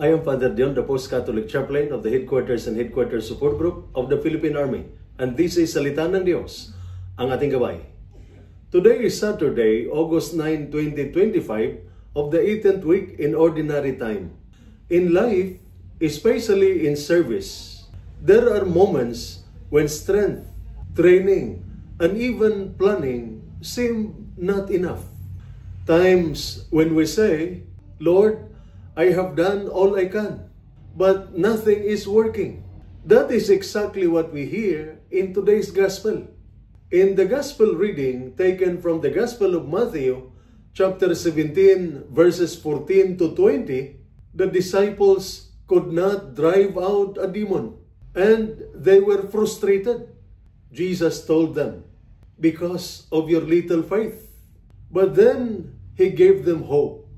I am Father Dion, the Post-Catholic Chaplain of the Headquarters and Headquarters Support Group of the Philippine Army. And this is Salita ng Diyos, ang ating gabay. Today is Saturday, August 9, 2025 of the 18th week in Ordinary Time. In life, especially in service, there are moments when strength, training, and even planning seem not enough. Times when we say, Lord, I have done all I can, but nothing is working. That is exactly what we hear in today's Gospel. In the Gospel reading taken from the Gospel of Matthew, chapter 17, verses 14 to 20, the disciples could not drive out a demon, and they were frustrated. Jesus told them, because of your little faith. But then He gave them hope.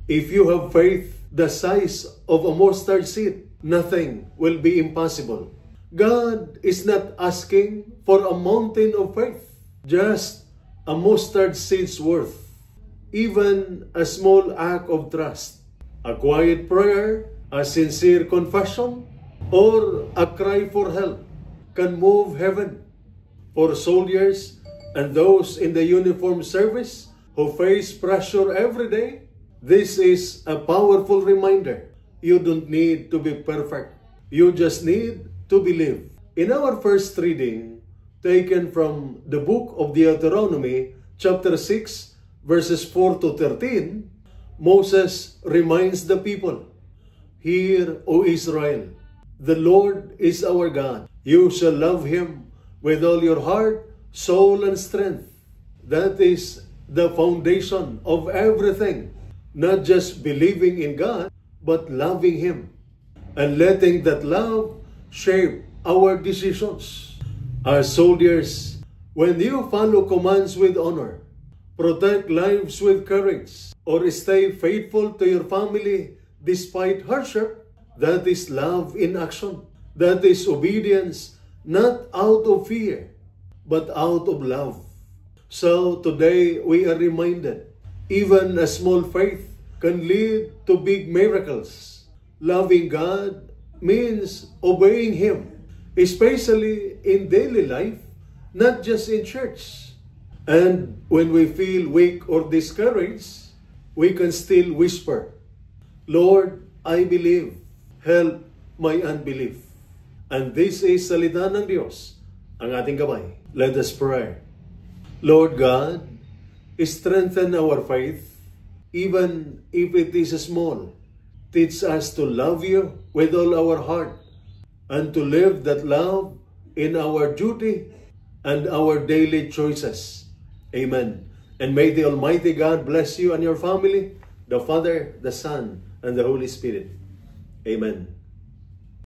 If you have faith the size of a mustard seed, nothing will be impossible. God is not asking for a mountain of faith, just a mustard seed's worth. Even a small act of trust, a quiet prayer, a sincere confession, or a cry for help can move heaven. For soldiers and those in the uniform service who face pressure every day, this is a powerful reminder. You don't need to be perfect. You just need to believe. In our first reading, taken from the book of Deuteronomy, chapter 6, verses 4 to 13, Moses reminds the people, Hear, O Israel, the Lord is our God. You shall love Him with all your heart, soul, and strength. That is the foundation of everything. Not just believing in God, but loving Him and letting that love shape our decisions. As soldiers, when you follow commands with honor, protect lives with courage, or stay faithful to your family despite hardship, that is love in action. That is obedience, not out of fear, but out of love. So today we are reminded, even a small faith can lead to big miracles. Loving God means obeying Him, especially in daily life, not just in church. And when we feel weak or discouraged, we can still whisper, Lord, I believe, help my unbelief. And this is Salita ng Diyos, ang ating gabay. Let us pray. Lord God, strengthen our faith, even if it is small. Teach us to love You with all our heart and to live that love in our duty and our daily choices. Amen. And may the Almighty God bless you and your family, the Father, the Son, and the Holy Spirit. Amen.